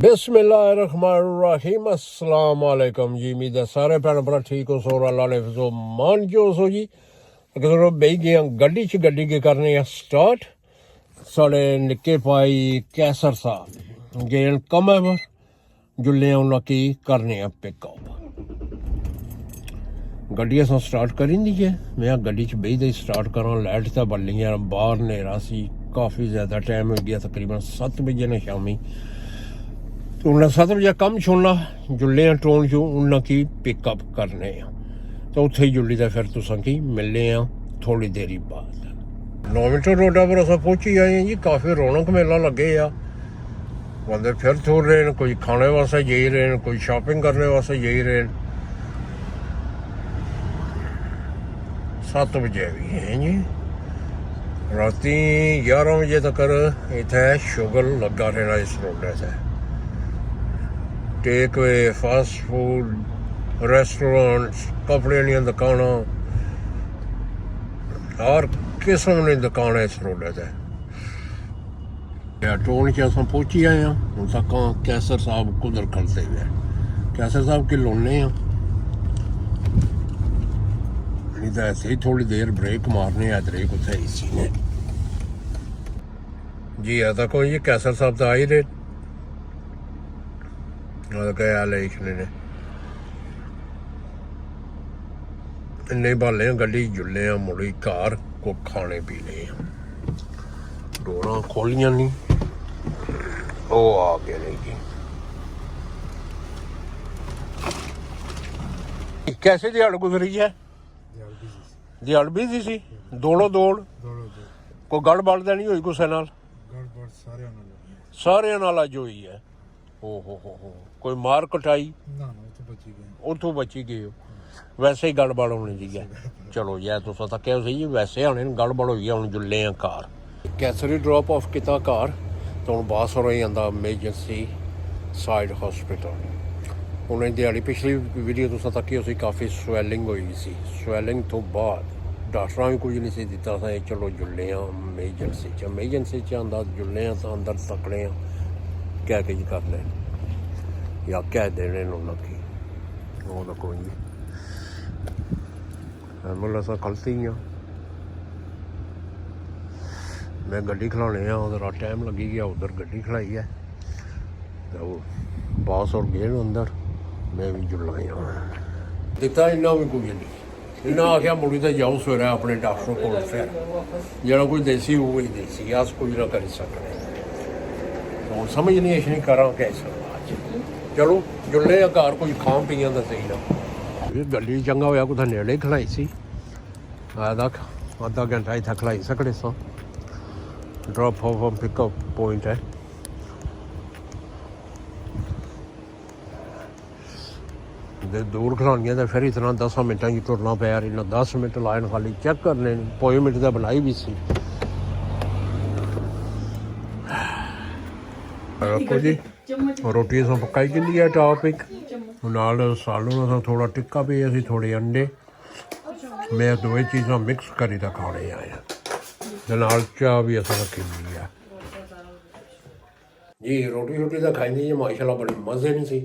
बिस्मिल्लाहिर्रहमानिर्रहीम अस्सलाम वालेकुम जी। उम्मीद है सारे भैन भरा ठीक हो सो अल्लाह फिजो मान जो सो जी। अगर बेही गए गड्डी च गड्डी के करने स्टार्ट साढ़े निक्के भाई कैसर साहब गे कम पर जुल्ले उन्हें की करने पिकअप गड्डी अस स्टार्ट करी दी है। मैं गड्डी च बेही दे स्टार्ट करा लाइट तो बलियां बाहर नेरा सी काफ़ी ज़्यादा टाइम हो गया तकरीबन 7 बजे ने शामी तो उन्हें 7 बजे कम छोड़ना जुल्ले टोन चो उन्हें की पिकअप करने तो उत्थे ही जुल्ली तो फिर तुसा की मिलने थोड़ी देरी बाद 9 मीटर रोडा पर अस पहुंची आए हैं जी। काफ़ी रौनक मेला लगे आ बंदे फिर तुर रहे हैं, कोई खाने वास्ते जाई रहे हैं, कोई शॉपिंग करने वास्ते जाई रहे हैं। 7 बजे भी हैं जी। राती 11 बजे तक इत्थे शुगर लगा रहना इस रोडे से। टेक वे फास्ट फूड रेस्टोरेंट्स कपड़े दी दुकाना हर किस्म की दुकान इस रोडे से। टोन च अस पहुंची आए हैं। हूँ तक कैसर साहब कुदर खड़ते हुए कैसर साहब की लोने नहीं तो ऐसे ही थोड़ी देर ब्रेक मारने ब्रेक उत्थे इसी ने जी। है तो कोई कैसर साहब तो आ ही रहे ने इन्ने भाले गड्डी जुल्ले मुड़ी घर को खाने पीने डोरा खोलियां नहीं वो आ गए नहीं जी। कैसे दिहाड़ गुजरी है? दिहाड़ बिजी सी दौड़ो दौड़ कोई गड़बड़ तो नहीं हुई किसी नाल? सारे नाल अज हुई है। हो कोई मार कटाई उतों बची गए हो? वैसे ही गड़बड़ होनी चाहिए। चलो यह तुस तक्या सही वैसे होने गड़बड़ हुई है। हम जुल्ले हैं घर कैसरी ड्रॉप ऑफ किया घर तो हूँ बास हो रही आंदा एमरजेंसी साइड हॉस्पिटल। उन्हें दिहाड़ी पिछली वीडियो तुस तकी उसी काफ़ी स्वैलिंग हुई सी। स्वैलिंग तो बाद डॉक्टर भी कुछ नहीं सी दिता था चलो जुल्ले एमरजेंसी आंदा जुल्ले तो अंदर तकने क्या कुछ कर लें या कह देने उन्होंने वो तो कोई नहीं एम्बुलेंस खलती हैं। मैं गड्डी खिलाने उधर टाइम लगी गया उधर गड्डी खिलाई है तो बॉस और गए अंदर मैं भी जुल्ला दिता इन्ना भी कुछ नहीं। इन्हें आख्या मुड़ी तो जाओ सवेरे अपने डॉक्टर को फिर जो कोई देसी वो ही देसी अस कुछ ना करी सकते हूँ समझ नहीं ऐसी नहीं करा कैसे चलो जुल्ले घर कोई खां पीया तो सही ना गड्डी चंगा होया कुछ नेड़े खिलाई सी अद्धा घंटा इतना खिलाई सकते सो। ड्रॉप ऑफ पिकअप पॉइंट है। दूर खिलानिया तो फिर इतना 10 मिनटा की तुरना पाया इन्हें 10 मिनट लाइन खाली चेक करने अपॉइंटमेंट तो बनाई भी सी। रखो जी रोटी अस पकाई की है टॉपिक नाल सालू थोड़ा टिक्का भी असी थोड़े अंडे मैं दो चीज़ा मिक्स करी तो खाने आए नाल चाह भी अस रखी हुई है जी। रोटी तो खाई जी माशाल्लाह बड़ी मज़े नहीं सी।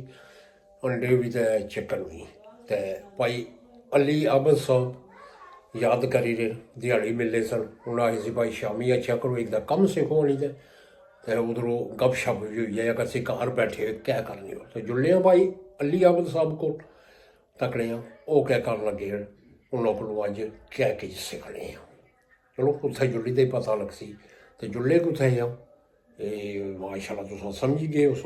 अंडे भी तो चिकन भी तो भाई अली अहमद साहब याद करी रहे दिहाड़ी मिलते सन उन्हें आई सी भाई शामी अच्छा करो एक कम सिखो नहीं तो उधरों गपशप भी हुई है अगर असी घर बैठे क्या करनी हो तो जुल्ले भाई अली अहमद साहब को तकने वो क्या कर लगे उन्होंने को अज क्या कुछ सीखने चलो उत्थे जुल्ली का ही पता लग सी तो जुल्ले कुत्थे ये माशाल्लाह तुम समझ गए उस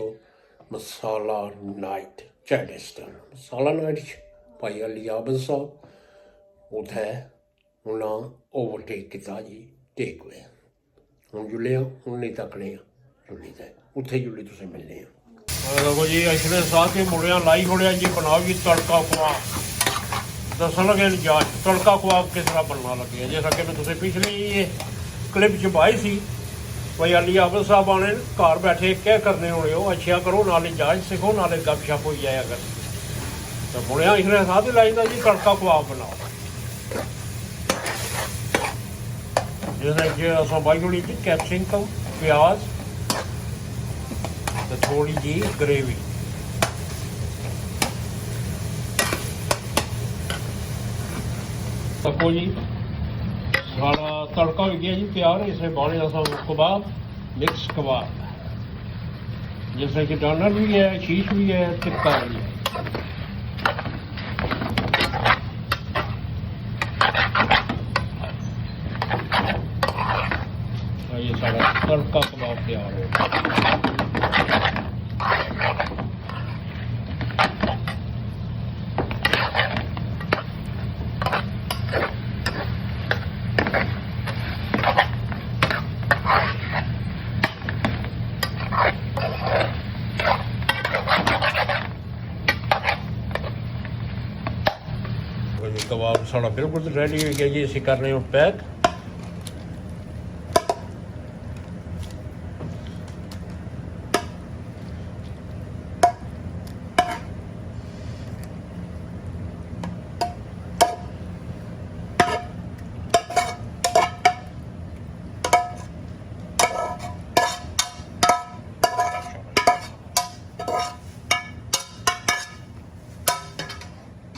मसाला नाइट चैडस्टन मसाला नाइट भाई अली अहमद साहब उत्थे उन्हें ओवरटेक किया जी टेक वे हूँ जुल्ले उन्हें तकने जुल्ली तो उत्थे जुल्ली तुम मिलने देखो जी इसने साथ ही मुड़िया लाई छोड़िया जी बनाओ जी तड़का खुआ दस लगे जांच तड़का खुआ किस तरह बनना लगे जैसा कि मैं तुझे पिछली क्लिप च पाई सी भाई अली अहमद साहब आने घर बैठे क्या करने होने हो अच्छा करो नाले जांच सीखो नाले गपशप हो जाए अगर तो मुड़िया इसने साथ ही लाई जी तड़का खुआ बनाओ जिसने अस बाई छोड़ी जी कैप्सिकम प्याज ਤੇ ਥੋੜੀ ਜੀ ਗ੍ਰੇਵੀ। देखो जी सारा तड़का हो गया जी तैयार। इसमें पाने जैसा कबाब, मिक्स कबाब, जैसे कि डॉनर भी है, शीश भी है, टिक्का भी है। ये सारा तड़का कबाब तैयार हो। कबाब साड़ा बिल्कुल रेडी हो गया जी। इसे कर रहे हो पैक।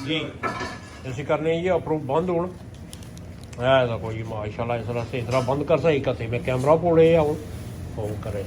जी ਅਸੀਂ ਕਰਨੇ ਜੀ ਆਪਰੋ ਬੰਦ ਹੁਣ ਐ ਦਾ ਕੋਈ ਮਾਸ਼ਾਅੱਲਾ ਇਸ ਤਰ੍ਹਾਂ ਸੇ ਇਸ ਤਰ੍ਹਾਂ ਬੰਦ ਕਰ ਸਹੀ ਕਸੇ ਮੈਂ ਕੈਮਰਾ ਕੋਲੇ ਆਉਂ ਫੋਨ ਕਰੇ।